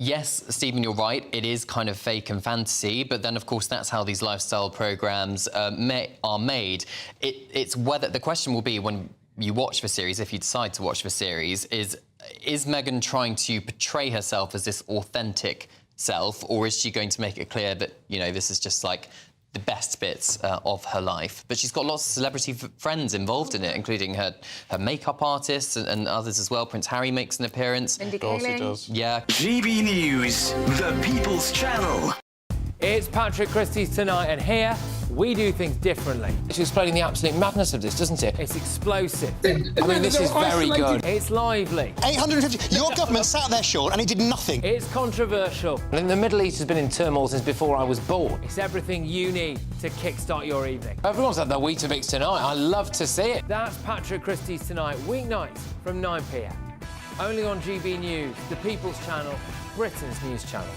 yes, Stephen, you're right. It is kind of fake and fantasy, but then, of course, that's how these lifestyle programmes are made. It's whether the question will be when you watch the series, if you decide to watch the series, is Meghan trying to portray herself as this authentic self, or is she going to make it clear that, you know, this is just like the best bits of her life? But she's got lots of celebrity friends involved in it, including her makeup artists and others as well. Prince Harry makes an appearance. Of course he does. Yeah. GB News, the People's Channel. It's Patrick Christie's Tonight, and here we do things differently. It's explaining the absolute madness of this, doesn't it? It's explosive. I mean, this is very good. It's lively. 850. Your government sat there, Sean, and it did nothing. It's controversial. And the Middle East has been in turmoil since before I was born. It's everything you need to kickstart your evening. Everyone's had their Weetabix tonight. I love to see it. That's Patrick Christie's Tonight, weeknights from 9 p.m. Only on GB News, the People's Channel, Britain's news channel.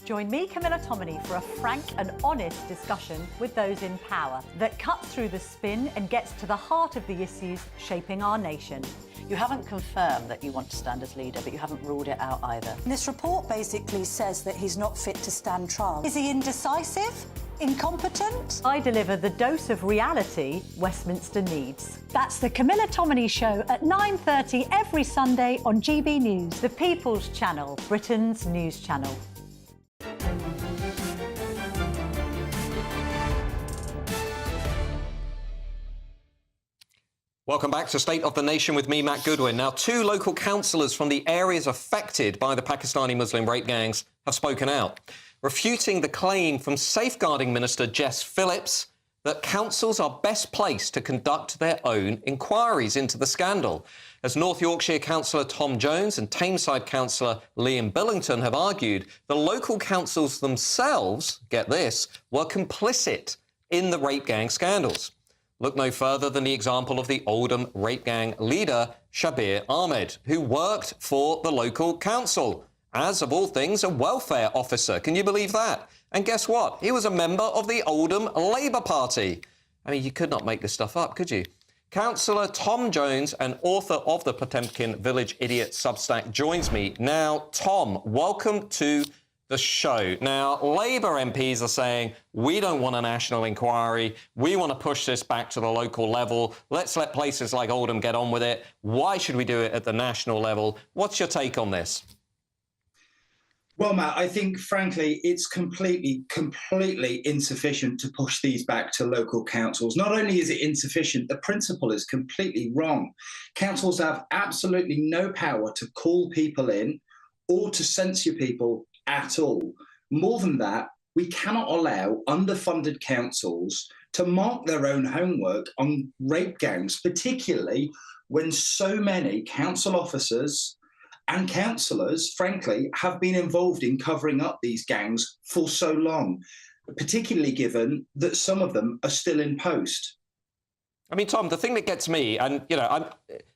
Join me, Camilla Tominey, for a frank and honest discussion with those in power that cuts through the spin and gets to the heart of the issues shaping our nation. You haven't confirmed that you want to stand as leader, but you haven't ruled it out either. This report basically says that he's not fit to stand trial. Is he indecisive? Incompetent? I deliver the dose of reality Westminster needs. That's the Camilla Tominey Show at 9:30 every Sunday on GB News, the People's Channel, Britain's news channel. Welcome back to State of the Nation with me, Matt Goodwin. Now, 2 local councillors from the areas affected by the Pakistani Muslim rape gangs have spoken out, refuting the claim from Safeguarding Minister Jess Phillips that councils are best placed to conduct their own inquiries into the scandal. As North Yorkshire councillor Tom Jones and Tameside councillor Liam Billington have argued, the local councils themselves, get this, were complicit in the rape gang scandals. Look no further than the example of the Oldham rape gang leader, Shabir Ahmed, who worked for the local council as, of all things, a welfare officer. Can you believe that? And guess what? He was a member of the Oldham Labour Party. I mean, you could not make this stuff up, could you? Councillor Tom Jones, and author of the Potemkin Village Idiot Substack, joins me now. Tom, welcome to the show. Now, Labour MPs are saying, we don't want a national inquiry. We want to push this back to the local level. Let's let places like Oldham get on with it. Why should we do it at the national level? What's your take on this? Well, Matt, I think, frankly, it's completely insufficient to push these back to local councils. Not only is it insufficient, the principle is completely wrong. Councils have absolutely no power to call people in or to censure people at all. More than that, we cannot allow underfunded councils to mark their own homework on rape gangs, particularly when so many council officers and councillors, frankly, have been involved in covering up these gangs for so long, particularly given that some of them are still in post. I mean, Tom, the thing that gets me, and, you know,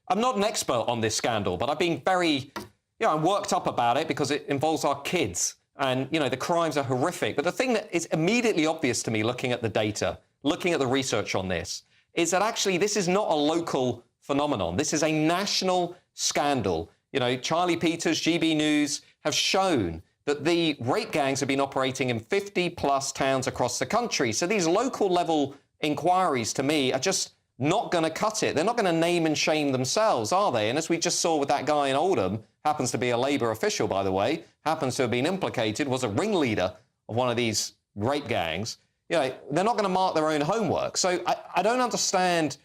I'm not an expert on this scandal, but I've been very, I'm worked up about it because it involves our kids. And, you know, the crimes are horrific. But the thing that is immediately obvious to me looking at the data, looking at the research on this, is that actually this is not a local phenomenon. This is a national scandal. You know, Charlie Peters, GB News, have shown that the rape gangs have been operating in 50-plus towns across the country. So these local-level inquiries, to me, are just not going to cut it. They're not going to name and shame themselves, are they? And as we just saw with that guy in Oldham, happens to be a Labour official, by the way, happens to have been implicated, was a ringleader of one of these rape gangs. You know, they're not going to mark their own homework. So I don't understand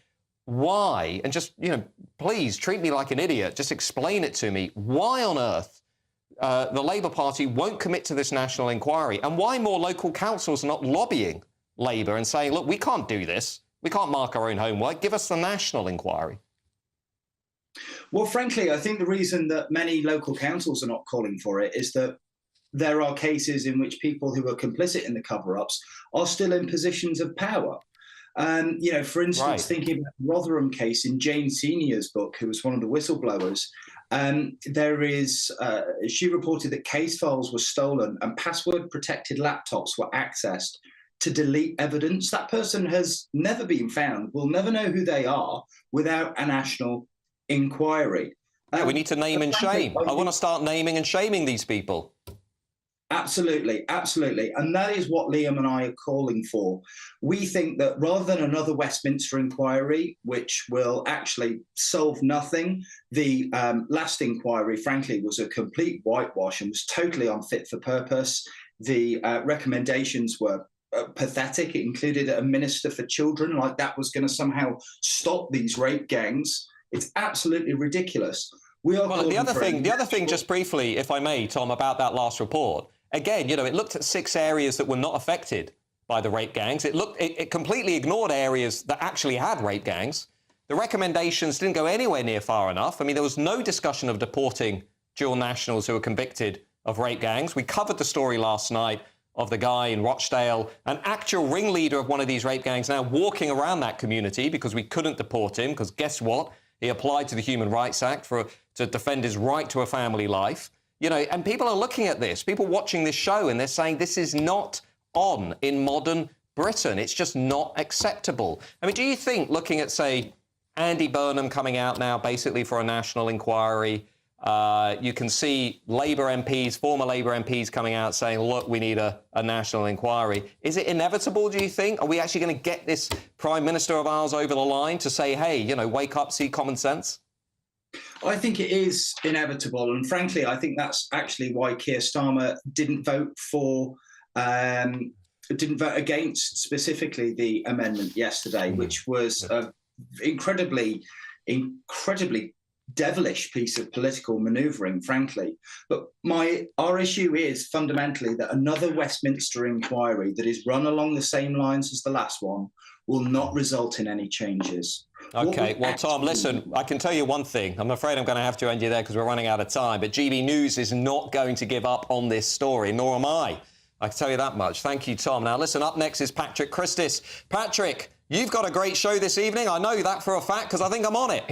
why, and just, you know, please treat me like an idiot. Just explain it to me. Why on earth the Labour Party won't commit to this national inquiry, and why more local councils are not lobbying Labour and saying, look, we can't do this. We can't mark our own homework. Give us the national inquiry. Well, frankly, I think the reason that many local councils are not calling for it is that there are cases in which people who are complicit in the cover-ups are still in positions of power. You know, for instance, thinking about the Rotherham case in Jane Senior's book, who was one of the whistleblowers, she reported that case files were stolen and password-protected laptops were accessed to delete evidence. That person has never been found. We'll never know who they are without a national inquiry. We need to name and shame. I want to start naming and shaming these people. Absolutely, absolutely. And that is what Liam and I are calling for. We think that rather than another Westminster inquiry, which will actually solve nothing, the last inquiry, frankly, was a complete whitewash and was totally unfit for purpose. The recommendations were pathetic. It included a minister for children, like that was going to somehow stop these rape gangs. It's absolutely ridiculous. Well, the other thing, just briefly, if I may, Tom, about that last report. Again, you know, it looked at 6 areas that were not affected by the rape gangs. It completely ignored areas that actually had rape gangs. The recommendations didn't go anywhere near far enough. I mean, there was no discussion of deporting dual nationals who were convicted of rape gangs. We covered the story last night of the guy in Rochdale, an actual ringleader of one of these rape gangs now walking around that community because we couldn't deport him, because guess what? He applied to the Human Rights Act to defend his right to a family life. You know, and people are looking at this, people watching this show, and they're saying this is not on in modern Britain. It's just not acceptable. I mean, do you think, looking at, say, Andy Burnham coming out now basically for a national inquiry, you can see Labour MPs, former Labour MPs coming out saying, look, we need a national inquiry. Is it inevitable, do you think? Are we actually going to get this Prime Minister of ours over the line to say, hey, you know, wake up, see common sense? I think it is inevitable. And frankly, I think that's actually why Keir Starmer didn't vote against specifically the amendment yesterday, which was an incredibly devilish piece of political manoeuvring, frankly. But our issue is fundamentally that another Westminster inquiry that is run along the same lines as the last one will not result in any changes. OK, well, Tom, listen, I can tell you one thing. I'm afraid I'm going to have to end you there because we're running out of time. But GB News is not going to give up on this story, nor am I. I can tell you that much. Thank you, Tom. Now, listen, up next is Patrick Christis. Patrick, you've got a great show this evening. I know that for a fact because I think I'm on it.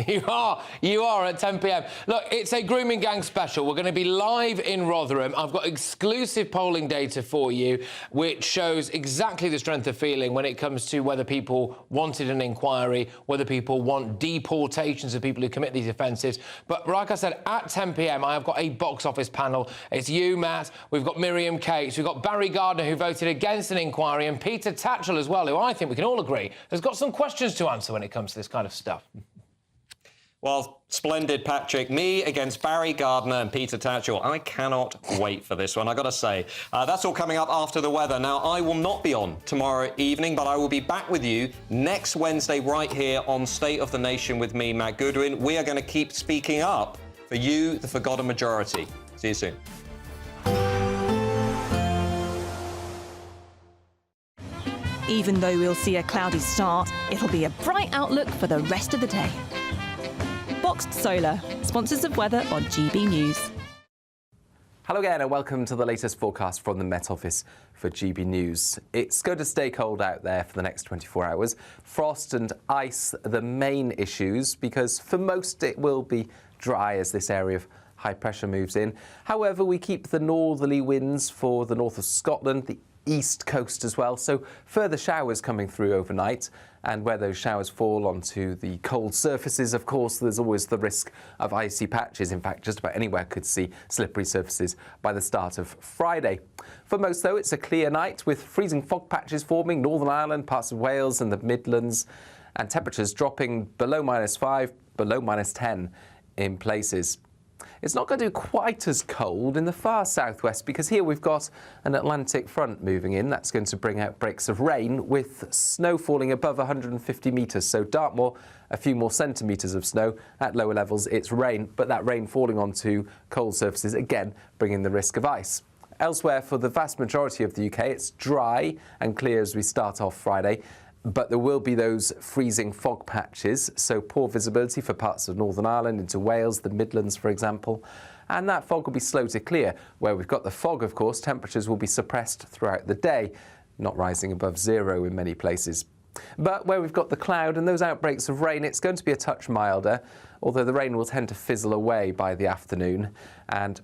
You are at 10 p.m. Look, it's a grooming gang special. We're going to be live in Rotherham. I've got exclusive polling data for you, which shows exactly the strength of feeling when it comes to whether people wanted an inquiry, whether people want deportations of people who commit these offences. But like I said, at 10 p.m, I have got a box office panel. It's you, Matt. We've got Miriam Cates. We've got Barry Gardner, who voted against an inquiry, and Peter Tatchell as well, who I think we can all agree has got some questions to answer when it comes to this kind of stuff. Well, splendid, Patrick. Me against Barry Gardner and Peter Tatchell. I cannot wait for this one, I got to say. That's all coming up after the weather. Now, I will not be on tomorrow evening, but I will be back with you next Wednesday right here on State of the Nation with me, Matt Goodwin. We are going to keep speaking up for you, the forgotten majority. See you soon. Even though we'll see a cloudy start, it'll be a bright outlook for the rest of the day. Boxed Solar, sponsors of weather on GB News. Hello again and welcome to the latest forecast from the Met Office for GB News. It's going to stay cold out there for the next 24 hours. Frost and ice are the main issues because for most it will be dry as this area of high pressure moves in. However, we keep the northerly winds for the north of Scotland, the east coast as well, so further showers coming through overnight, and where those showers fall onto the cold surfaces, of course, there's always the risk of icy patches. In fact, just about anywhere could see slippery surfaces by the start of Friday. For most, though, it's a clear night with freezing fog patches forming Northern Ireland, parts of Wales and the Midlands, and temperatures dropping below -5, below -10 in places. It's not going to be quite as cold in the far southwest because here we've got an Atlantic front moving in. That's going to bring out breaks of rain with snow falling above 150 metres. So Dartmoor, a few more centimetres of snow. At lower levels, it's rain, but that rain falling onto cold surfaces, again, bringing the risk of ice. Elsewhere, for the vast majority of the UK, it's dry and clear as we start off Friday. But there will be those freezing fog patches, so poor visibility for parts of Northern Ireland into Wales, the Midlands, for example. And that fog will be slow to clear. Where we've got the fog, of course, temperatures will be suppressed throughout the day, not rising above 0 in many places. But where we've got the cloud and those outbreaks of rain, it's going to be a touch milder, although the rain will tend to fizzle away by the afternoon. And